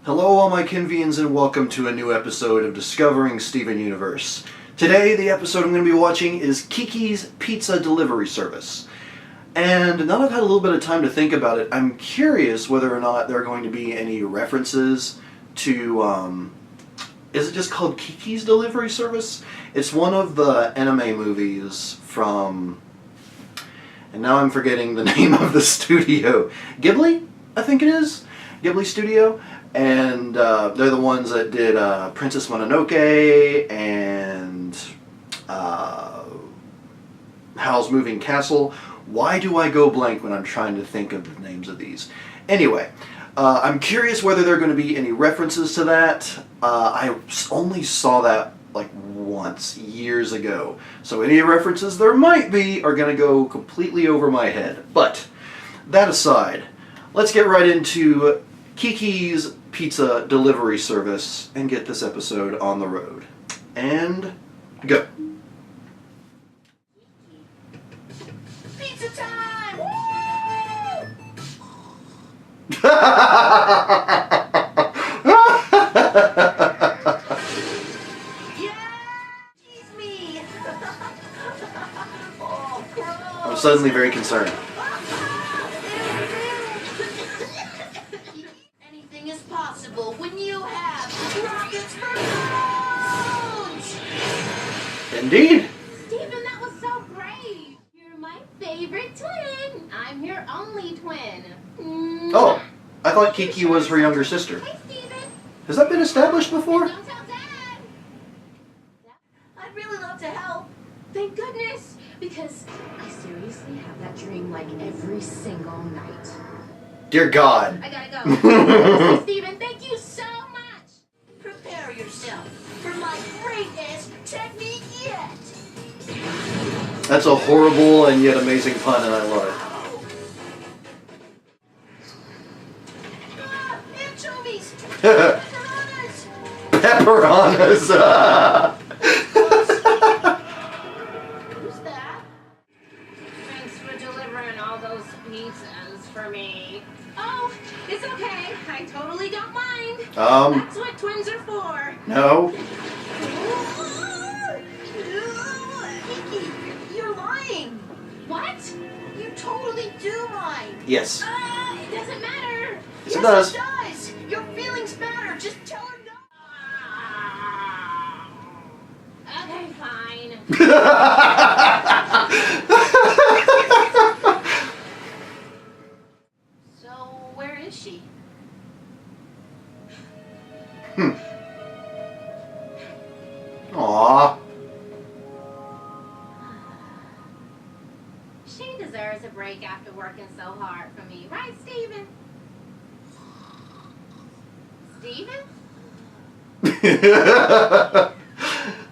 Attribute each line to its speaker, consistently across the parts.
Speaker 1: Hello all my Kenvians and welcome to a new episode of Discovering Steven Universe. Today the episode I'm going to be watching is Kiki's Pizza Delivery Service. And now that I've had a little bit of time to think about it, I'm curious whether or not there are going to be any references to, is it just called Kiki's Delivery Service? It's one of the anime movies from, and now I'm forgetting the name of the studio. Ghibli, I think it is. Ghibli Studio. And they're the ones that did Princess Mononoke and Howl's Moving Castle. Why do I go blank when I'm trying to think of the names of these? Anyway, I'm curious whether there are going to be any references to that. I only saw that like once, years ago. So any references there might be are going to go completely over my head. But that aside, let's get right into Kiki's Pizza Delivery Service and get this episode on the road. And go.
Speaker 2: Pizza time! Woo! Yeah! Tease me! Oh, gross!
Speaker 1: I'm suddenly very concerned.
Speaker 2: Anything is possible when you have rockets for phones!
Speaker 1: Indeed.
Speaker 3: Steven, that was so great! You're my favorite twin! I'm your only twin.
Speaker 1: Oh, I thought Kiki was her younger sister.
Speaker 3: Hey, Steven!
Speaker 1: Has that been established before?
Speaker 3: Don't tell Dad!
Speaker 2: I'd really love to help.
Speaker 3: Thank goodness! Because I seriously have that dream like every single night.
Speaker 1: Dear God.
Speaker 3: I gotta go. Steven, thank you so much!
Speaker 2: Prepare yourself for my greatest technique yet!
Speaker 1: That's a horrible and yet amazing pun, and I love it.
Speaker 2: Ah, anchovies!
Speaker 1: Pepperonis!
Speaker 2: Who's that?
Speaker 3: Thanks for delivering all those pizzas for me. Oh, it's okay. I totally don't mind. That's what twins are for.
Speaker 1: No.
Speaker 2: Kiki, you're lying.
Speaker 3: What?
Speaker 2: You totally do mind.
Speaker 1: Yes.
Speaker 3: It doesn't matter.
Speaker 1: Yes, it does.
Speaker 2: It does. Your feelings matter. Just tell her no.
Speaker 3: Okay, fine. So, where is she?
Speaker 1: Aww.
Speaker 3: She deserves a break after working so hard for me, right, Steven? Steven?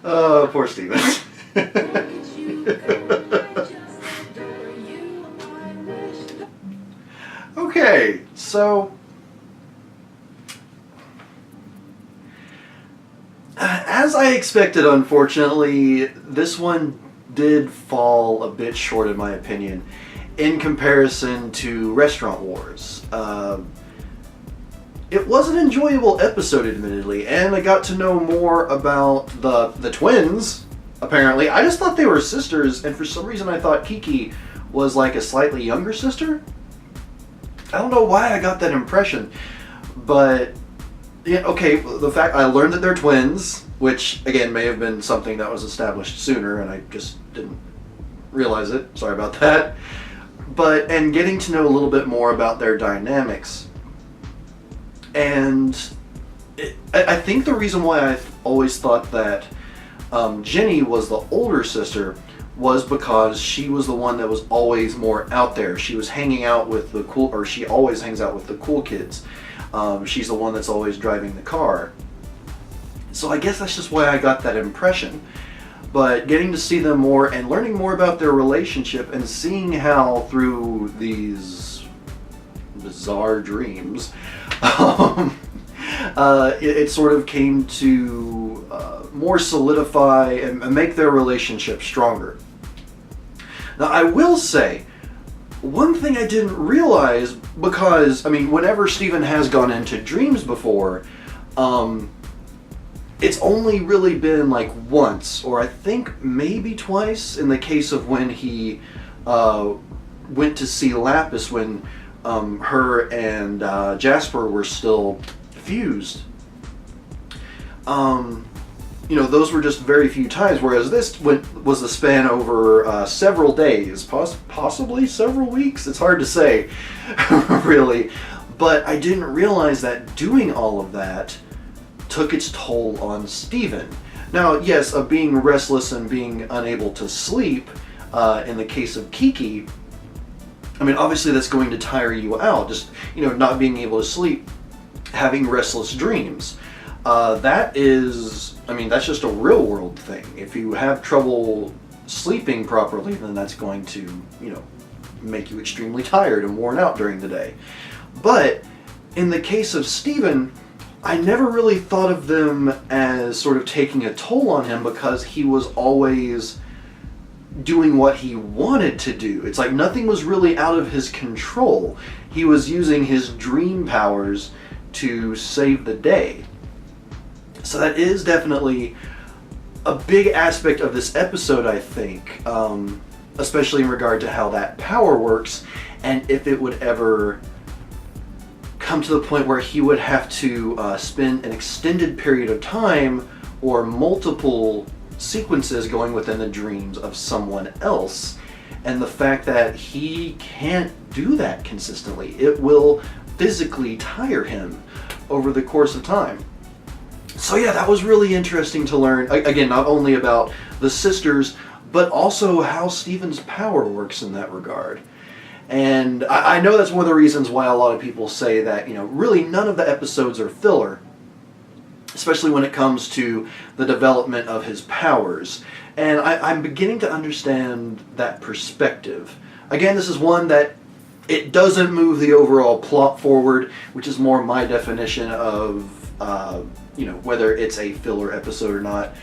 Speaker 1: Oh, poor Steven. Okay, so as I expected, unfortunately, this one did fall a bit short in my opinion in comparison to Restaurant Wars. It was an enjoyable episode, admittedly, and I got to know more about the twins, apparently. I just thought they were sisters, and for some reason I thought Kiki was like a slightly younger sister. I don't know why I got that impression, but yeah, okay, the fact I learned that they're twins, which again may have been something that was established sooner and I just didn't realize it. Sorry about that. And getting to know a little bit more about their dynamics. And I think the reason why I always thought that Jenny was the older sister was because she was the one that was always more out there. She was hanging out with the cool, or she always hangs out with the cool kids. She's the one that's always driving the car. So I guess that's just why I got that impression. But getting to see them more and learning more about their relationship and seeing how through these bizarre dreams, it sort of came to more solidify and make their relationship stronger. Now I will say, one thing I didn't realize, because, I mean, whenever Steven has gone into dreams before, it's only really been like once, or I think maybe twice, in the case of when he went to see Lapis when her and Jasper were still fused. You know, those were just very few times, whereas this was a span over several days, possibly several weeks. It's hard to say, really. But I didn't realize that doing all of that took its toll on Steven. Now, yes, of being restless and being unable to sleep, in the case of Kiki, I mean, obviously that's going to tire you out. Just, you know, not being able to sleep, having restless dreams. That is, I mean, that's just a real world thing. If you have trouble sleeping properly, then that's going to, you know, make you extremely tired and worn out during the day. But in the case of Steven, I never really thought of them as sort of taking a toll on him, because he was always doing what he wanted to do. It's like nothing was really out of his control. He was using his dream powers to save the day. So that is definitely a big aspect of this episode, I think, especially in regard to how that power works, and if it would ever come to the point where he would have to spend an extended period of time or multiple sequences going within the dreams of someone else, and the fact that he can't do that consistently. It will physically tire him over the course of time. So yeah, that was really interesting to learn, again, not only about the sisters, but also how Steven's power works in that regard. And I know that's one of the reasons why a lot of people say that, you know, really none of the episodes are filler, especially when it comes to the development of his powers. And I'm beginning to understand that perspective. Again, this is one that it doesn't move the overall plot forward, which is more my definition of, you know, whether it's a filler episode or not.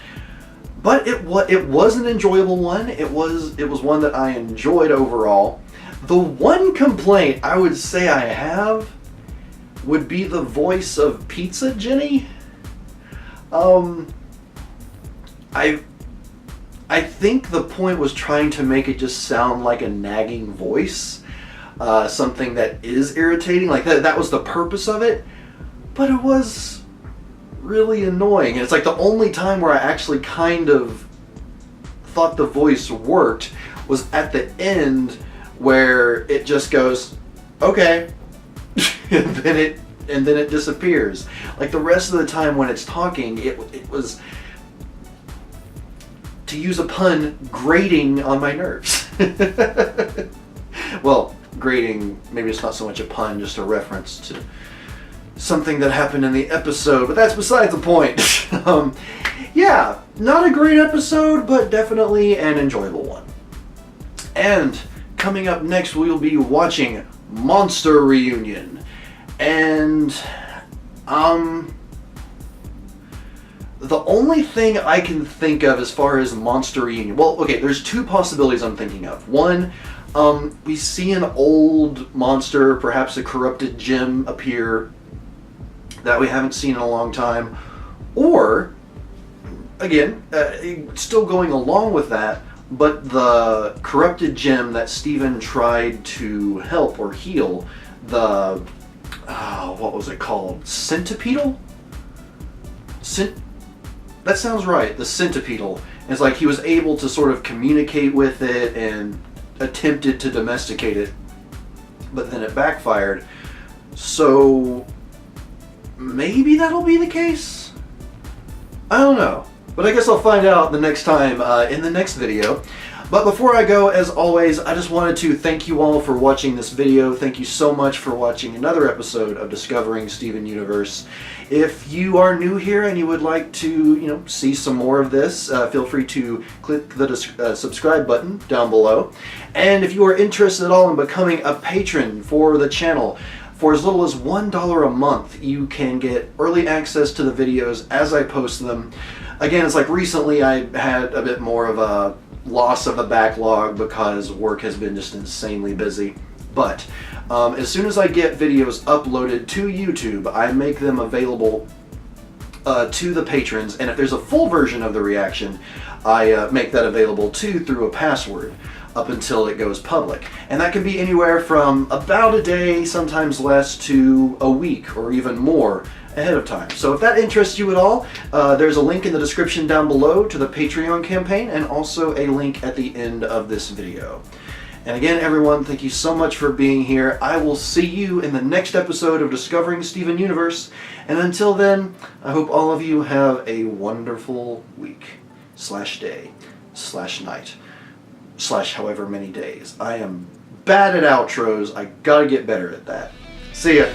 Speaker 1: But it was an enjoyable one. It was one that I enjoyed overall. The one complaint I would say I have would be the voice of Pizza Jenny. I think the point was trying to make it just sound like a nagging voice, something that is irritating. Like that was the purpose of it, but it was really annoying. And it's like the only time where I actually kind of thought the voice worked was at the end, where it just goes, okay, and then it disappears. Like the rest of the time when it's talking, it was, to use a pun, grating on my nerves. Well, grating, maybe it's not so much a pun, just a reference to something that happened in the episode, but that's besides the point. Yeah, not a great episode, but definitely an enjoyable one. And coming up next, we'll be watching Monster Reunion. And, the only thing I can think of as far as Monster Reunion, well, okay, there's two possibilities I'm thinking of. One, we see an old monster, perhaps a corrupted gem, appear that we haven't seen in a long time. Or, again, still going along with that, but the corrupted gem that Steven tried to help or heal, the, what was it called? Centipedal? That sounds right, the centipedal. It's like he was able to sort of communicate with it and attempted to domesticate it, but then it backfired. So maybe that'll be the case? I don't know. But I guess I'll find out the next time in the next video. But before I go, as always, I just wanted to thank you all for watching this video. Thank you so much for watching another episode of Discovering Steven Universe. If you are new here and you would like to, see some more of this, feel free to click the subscribe button down below. And if you are interested at all in becoming a patron for the channel, for as little as $1 a month, you can get early access to the videos as I post them. Again, it's like recently I had a bit more of a loss of a backlog because work has been just insanely busy. But as soon as I get videos uploaded to YouTube, I make them available to the patrons, and if there's a full version of the reaction, I make that available too through a password up until it goes public. And that can be anywhere from about a day, sometimes less, to a week or even more ahead of time. So if that interests you at all, there's a link in the description down below to the Patreon campaign, and also a link at the end of this video. And again, everyone, thank you so much for being here. I will see you in the next episode of Discovering Steven Universe. And until then, I hope all of you have a wonderful week, /day, /night, /however many days. I am bad at outros. I gotta get better at that. See ya.